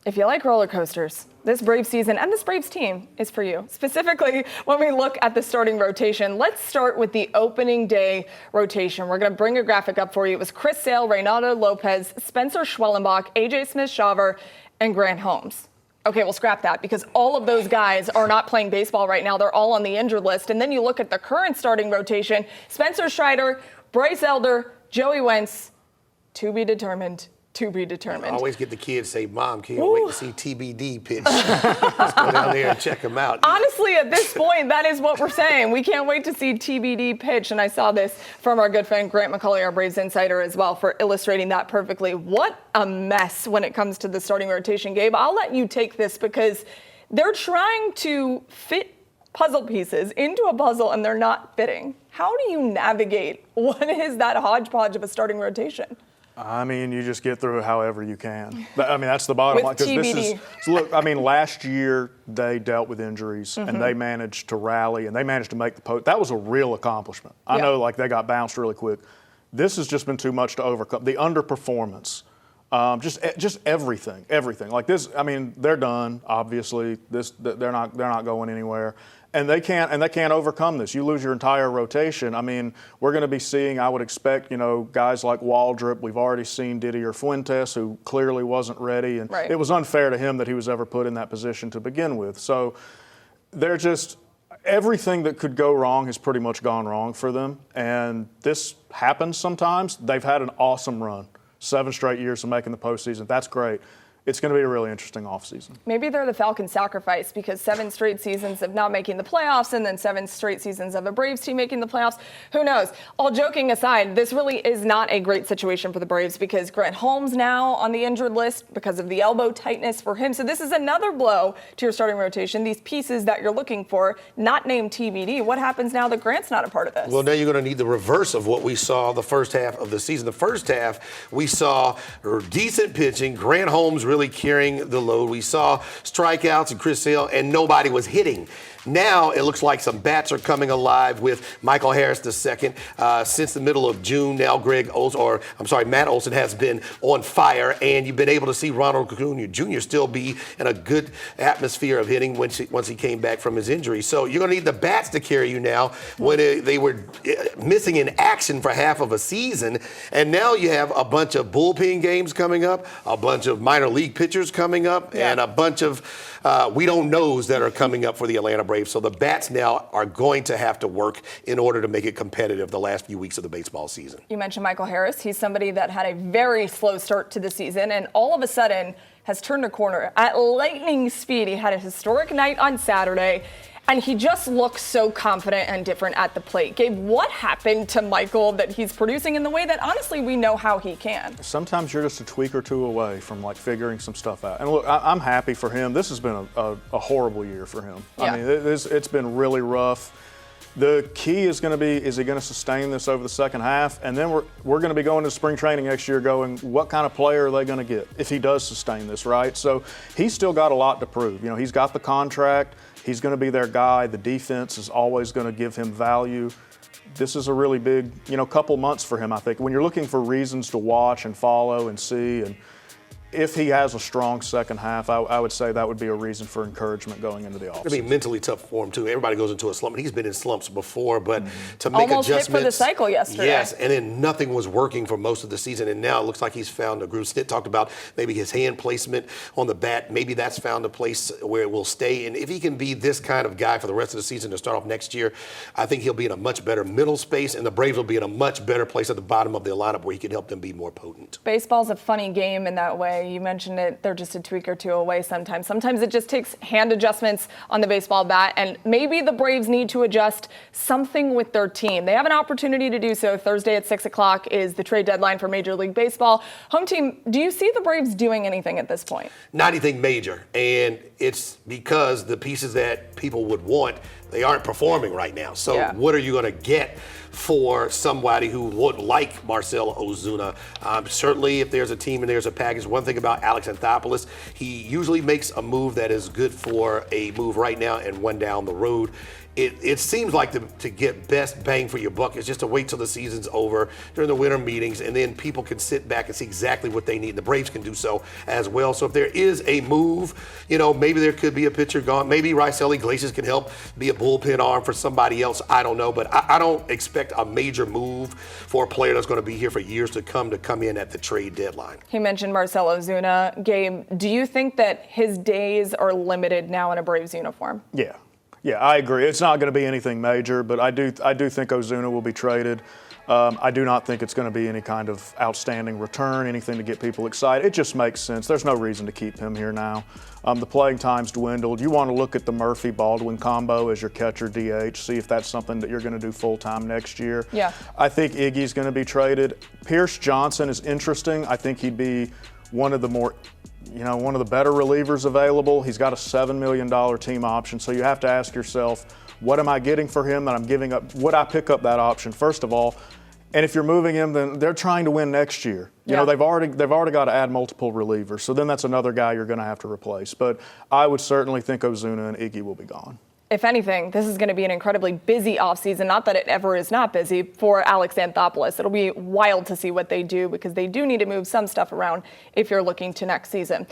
If you like roller coasters, this Braves season and this Braves team is for you. Specifically, when we look at the starting rotation, let's start with the opening day rotation. We're going to bring a graphic up for you. It was Chris Sale, Reynaldo Lopez, Spencer Schwellenbach, AJ Smith-Shawver, and Grant Holmes. Okay, we'll scrap that because all of those guys are not playing baseball right now. They're all on the injured list. And then you look at the current starting rotation, Spencer Strider, Bryce Elder, Joey Wentz, to be determined. I always get the kids say, Mom, can't wait to see TBD pitch. Let's go down there and check them out. Honestly, at this point, that is what we're saying. We can't wait to see TBD pitch. And I saw this from our good friend Grant McCauley, our Braves insider, as well, for illustrating that perfectly. What a mess when it comes to the starting rotation, Gabe. I'll let you take this because they're trying to fit puzzle pieces into a puzzle and they're not fitting. How do you navigate what is that hodgepodge of a starting rotation? I mean, you just get through it however you can. I mean, that's the bottom line. With TBD. Look, I mean, last year they dealt with injuries and they managed to rally and they managed to make the post. That was a real accomplishment. I know, like, they got bounced really quick. This has just been too much to overcome. The underperformance, just everything. Like this, I mean, they're done. Obviously, they're not going anywhere. And they can't overcome this. You lose your entire rotation. I mean, we're going to be seeing, I would expect, guys like Waldrop. We've already seen Didier Fuentes, who clearly wasn't ready. And it was unfair to him that he was ever put in that position to begin with. So they're just, everything that could go wrong has pretty much gone wrong for them. And this happens sometimes. They've had an awesome run. 7 straight years of making the postseason. That's great. It's going to be a really interesting offseason. Maybe they're the Falcons' sacrifice because 7 straight seasons of not making the playoffs and then 7 straight seasons of a Braves team making the playoffs. Who knows? All joking aside, this really is not a great situation for the Braves because Grant Holmes now on the injured list because of the elbow tightness for him. So this is another blow to your starting rotation. These pieces that you're looking for, not named TBD. What happens now that Grant's not a part of this? Well, now you're going to need the reverse of what we saw the first half of the season. The first half, we saw decent pitching. Grant Holmes really carrying the load. We saw strikeouts and Chris Sale, and nobody was hitting. Now it looks like some bats are coming alive with Michael Harris II. Since the middle of June, now Matt Olson has been on fire, and you've been able to see Ronald Acuna Jr. still be in a good atmosphere of hitting once he came back from his injury. So you're going to need the bats to carry you now when they were missing in action for half of a season, and now you have a bunch of bullpen games coming up, a bunch of minor league pitchers coming up, and a bunch of we don't knows that are coming up for the Atlanta Braves. So the bats now are going to have to work in order to make it competitive the last few weeks of the baseball season. You mentioned Michael Harris. He's somebody that had a very slow start to the season and all of a sudden has turned a corner at lightning speed. He had a historic night on Saturday. And he just looks so confident and different at the plate. Gabe, what happened to Michael that he's producing in the way that, honestly, we know how he can? Sometimes you're just a tweak or two away from, figuring some stuff out. And look, I'm happy for him. This has been a horrible year for him. Yeah. I mean, it's been really rough. The key is going to be, is he going to sustain this over the second half? And then we're going to be going to spring training next year going, what kind of player are they going to get if he does sustain this, right? So he's still got a lot to prove. He's got the contract. He's going to be their guy. The defense is always going to give him value. This is a really big, couple months for him, I think. When you're looking for reasons to watch and follow and see, and if he has a strong second half, I would say that would be a reason for encouragement going into the offseason. I mean, mentally tough for him, too. Everybody goes into a slump. He's been in slumps before, but to make almost adjustments. Almost hit for the cycle yesterday. Yes, and then nothing was working for most of the season, and now it looks like he's found a groove. Stitt talked about maybe his hand placement on the bat. Maybe that's found a place where it will stay. And if he can be this kind of guy for the rest of the season to start off next year, I think he'll be in a much better middle space, and the Braves will be in a much better place at the bottom of the lineup where he can help them be more potent. Baseball's a funny game in that way. You mentioned it. They're just a tweak or two away sometimes. Sometimes it just takes hand adjustments on the baseball bat, and maybe the Braves need to adjust something with their team. They have an opportunity to do so. Thursday at 6 o'clock is the trade deadline for Major League Baseball. Home team, do you see the Braves doing anything at this point? Not anything major, and it's because the pieces that people would want, they aren't performing right now. So what are you going to get for somebody who would like Marcell Ozuna? Certainly, if there's a team and there's a package, one thing about Alex Anthopoulos, he usually makes a move that is good for a move right now and one down the road. it seems like to get best bang for your buck is just to wait till the season's over during the winter meetings, and then people can sit back and see exactly what they need. And the Braves can do so as well. So if there is a move, maybe there could be a pitcher gone. Maybe Raisel Iglesias can help be a bullpen arm for somebody else. I don't know, but I don't expect a major move for a player that's going to be here for years to come in at the trade deadline. He mentioned Marcell Ozuna. Gabe, do you think that his days are limited now in a Braves uniform? Yeah, I agree. It's not going to be anything major, but I do think Ozuna will be traded. I do not think it's going to be any kind of outstanding return, anything to get people excited. It just makes sense. There's no reason to keep him here now. The playing time's dwindled. You want to look at the Murphy-Baldwin combo as your catcher DH, see if that's something that you're going to do full-time next year. Yeah. I think Iggy's going to be traded. Pierce Johnson is interesting. I think he'd be one of the better relievers available. He's got a $7 million team option, so you have to ask yourself, what am I getting for him that I'm giving up? Would I pick up that option, first of all? And if you're moving him, then they're trying to win next year. You know, they've already got to add multiple relievers, so then that's another guy you're going to have to replace. But I would certainly think Ozuna and Iggy will be gone. If anything, this is going to be an incredibly busy offseason. Not that it ever is not busy for Alex Anthopoulos. It'll be wild to see what they do because they do need to move some stuff around if you're looking to next season.